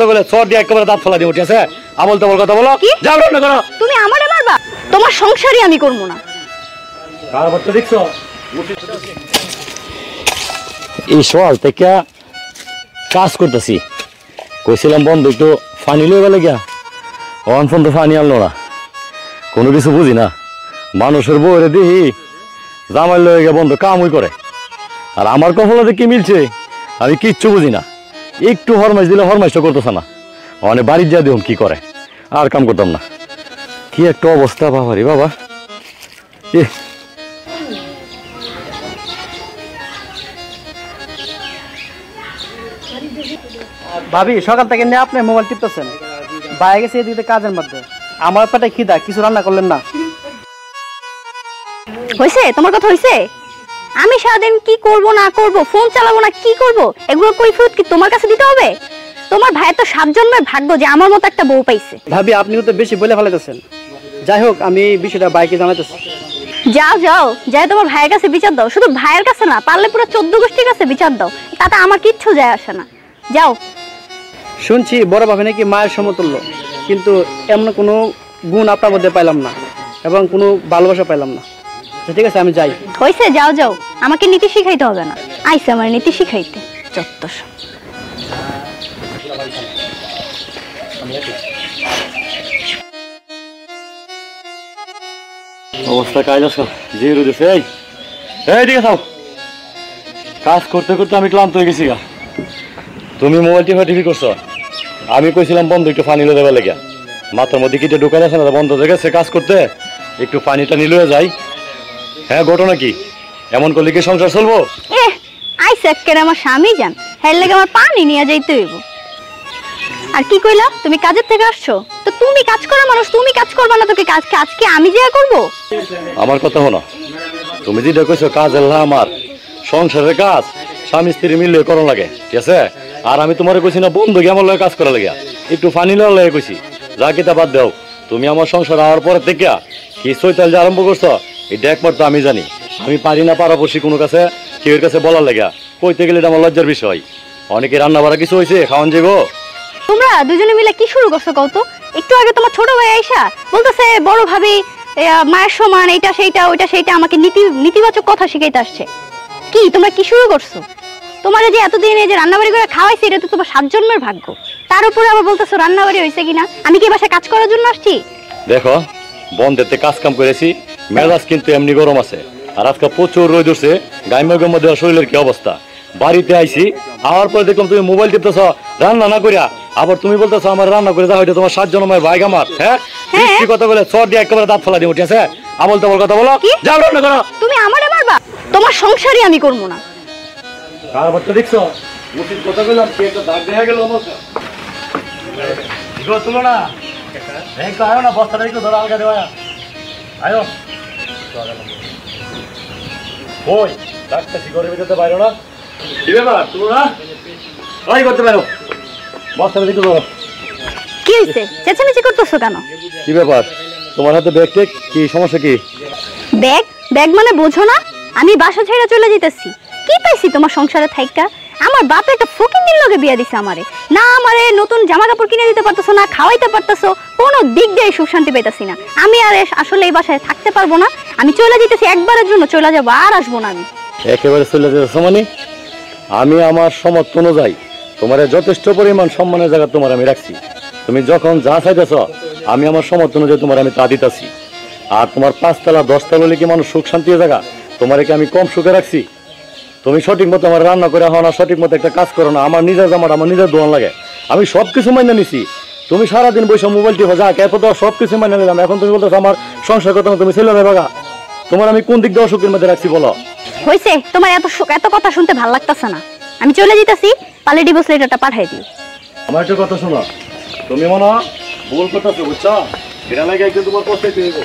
বলে চট দিয়ে একেবারে দাঁত ফেলা দিব, ঠিক আছে? আমল তো কথা বলো, যাও রান্না করো। তুমি আমারে মারবা? তোমার সংসারই আমি করব না। কার বাচ্চা দেখছো? এই সকাল থেকে কাজ করতেছি, কইছিলাম বন্ধু একটু পানি লয়ে গেলে গিয়া, অন ফোন তো পানি আনলো না, কোনো কিছু বুঝি না। মানুষের বউরে দিহি জামাই লয়ে গিয়ে বন্ধু কামই করে, আর আমার কপালে কি মিলছে আমি কিচ্ছু বুঝি না। একটু হরমাইশ দিলে হরমাইশটা করতেছে না, অনেক বাড়ির যা দেখুন কি করে, আর কাম করতাম না। কি একটা অবস্থা বাবারি বাবা। ভাবি সকাল থেকে নিয়ে আপনি মোবাইল টিপতেছেন, বাইরে গেছে এদিকে কাজের মধ্যে, আমার পেটে খিদা, কিছু রান্না করলেন না? হইছে তোমার কথা হইছে? আমি সারাদিন কি করব না করব, ফোন চালাবো না কি করব, এগুলো কৈফিয়ত কি তোমার কাছে দিতে হবে? তোমার ভাইয়ের তো 7 জন্মের ভাগ্য যে আমার মতো একটা বউ পাইছে। ভাবি আপনিও তো বেশি বলে ফেলাইতেছেন। যাই হোক আমি বিষয়টা বাইকে জানাইতেছি। যাও যাও, যাই তোমার ভাইয়ের কাছে বিচার দাও, শুধু ভাইয়ের কাছে না, পারলে পুরো 14 গোষ্ঠীর কাছে বিচার দাও, তাতে আমার কিচ্ছু যায় আসে না। যাও। শুনছি বড় ভাবে নাকি মায়ের সমতুল্য, কিন্তু এমন কোনো গুণ আপনার মধ্যে পাইলাম না এবং কোনো ভালোবাসা পাইলাম না। ঠিক আছে আমি যাই। হইছে, যাও যাও, আমাকে নীতি শিখাইতে হবে না, আইসে আমার নীতি শিখাইতে যত্তস। অবস্থা কাজ যে রোদেছে, এইদিকে থাও। কাজ করতে করতে আমি ক্লান্ত হয়ে গেছি গা। তুমি মোবাইল টিভি করছো, আমি কইছিলাম বন্ধু একটু পানি লয়ে দেবার লেগে, মাথার মধ্যে কিটা ঢুকাই আছে না, বন্ধ হয়ে গেছে কাজ করতে, একটু পানিটা নিয়ে যাই। হ্যাঁ ঘটনা কি, এমন করলে কি সংসার চলবো? আইসে একেবারে আমার স্বামী যান, হের লেগে আমার পানি নিয়ে যাইতে হইব। আর কি কইলা, তুমি কাজের থেকে আসছো, তো তুমি কাজ করো মানুষ, তুমি কাজ করবা না, তোকে কাজ কি আমি যে করবো? আমার কথা হলো, তুমি যেটা কইছো কাজ এলা আমার সংসারের কাজ স্বামী স্ত্রী মিলে করো লাগে, ঠিক আছে? আর আমি তোমার কইছি না বন্ধু কেমন লাগে কাজ করা লাগে, একটু ফানি লাগে কইছি, যা কিতা বাদ দাও। তুমি আমার সংসার আওয়ার পরে থেকে কি চৈতাল যে আরম্ভ করছো এটা একমাত্র আমি জানি। আমি পারি না পারাপড়শি কোনো কাছে কেউ কাছে বলার লেগা, কইতে গেলে এটা আমার লজ্জার বিষয়। অনেকে রান্না বাড়া কিছু হয়েছে খাওয়ান যাবো। তোমরা দুজনে মিলে কি শুরু করছো কত? একটু আগে তোমার ছোট ভাই আইসা বলতেছে বড় ভাবি মায়ের সমান, এইটা সেইটা ওইটা সেইটা, আমাকে নীতিবাচক কথা শিখাইতে আসছে। কি তোমরা কি শুরু করছো? তোমার যে এতদিন এই যে রান্নাবাড়ি করে খাওয়াইছে, এটা তো তোমার 7 জন্মের ভাগ্য, তার উপরে আবার বলতেছো রান্নাবাড়ি হয়েছে কিনা। আমি কি বাসায় কাজ করার জন্য আসছি? দেখো বন্ধেতে কাজ কাম করেছি, মেজাজ কিন্তু এমনি গরম আছে, আর আজকে প্রচুর রোদ উঠছে, গাইমের মধ্যে শরীরের কি অবস্থা। বাড়িতে আইছি আওয়ার পরে দেখলাম তুমি মোবাইল টিপতেছ রান্না না করিয়া, আবার তুমি বলতেছো আমার রান্না করে যাও, এটা তোমার 7 জন্মের ভাই আমার। হ্যাঁ কি কথা বলে চট দিয়ে একেবারে দাঁত ফেলা দিব, ঠিক আছে? আমল তো কথা বলো, যাও রান্না করো। তুমি আমারে মারবা? তোমার সংসারই আমি করব না। কার বাচ্চা দেখছো? উচিত কথা বললাম, কি একটা দাগ দেখা গেল আমার। ইগো তুলো না, একটু আয়ো না, বস্তাটা একটু ধরো, আলগা দেওয়া আয়ো। ওই ডাক্তার শিখরে বেরোতে পারো না, কি ব্যাপার তুলো না, ওই করতে পারো, বস্তাটা একটু ধরো। কি হইছে, চেঁচামেচি করতেছো কেন? কি ব্যাপার তোমার হাতে ব্যাগ টেক, কি সমস্যা? কি ব্যাগ? ব্যাগ মানে বোঝো না, আমি বাসা ছেড়ে চলে যেতেছি। কি পাইছি তোমার সংসারে থাইকা? আমার বাপ একটা ফকিন্নির লগে বিয়া দিছে আমারে, না আমারে নতুন জামা কাপড় কিনে দিতে পারতেছো, না খাওয়াইতে পারতেছো, কোনো দিক দিয়ে সুখ শান্তি পাইতাছি না। আমি আর আসলে এই বাসায় থাকতে পারবো না, আমি চলে যেতেছি, একবারের জন্য চলে যাবো, আর আসবো না। আমি একেবারে চলে যেতেছো মানে? আমি আমার সমর্থ অনুযায়ী তোমার যথেষ্ট পরিমাণ সম্মানের জায়গা তোমার আমি রাখছি, তুমি যখন যা চাইতেছ আমি আমার সমর্থ অনুযায়ী তোমার আমি তা দিতেছি। আর তোমার 5 তলা 10 তলা কি মানুষ সুখ শান্তির জায়গা, তোমার কি আমি কম সুখে রাখছি? তুমি সঠিক মতো আমার রান্না করে হও না, সঠিক মতো একটা কাজ করো না, আমার নিজের জামাটা আমার নিজের দোয়ান লাগে, আমি সব কিছু মাইনে নিছি। তুমি সারাদিন বসে মোবাইল টিপো, যা এত তো সব কিছু মাইনে নিলাম, এখন তুমি বলতেছো আমার সংসার করতে তুমি ছেলে বাগা, তোমার আমি কোন দিক দিয়ে অসুখের মধ্যে রাখছি বলো? হইছে, তোমার এত কথা শুনতে ভালো লাগতেছে না, আমি চলে যেতেছি, পালে ডিভোর্স লেটারটা পাঠাই দিও। আমার একটা কথা শোনো, তুমি মনে ভুল করতেছো বুঝছো, এটা লাগে একদিন তোমার পস্তাইতে হইব।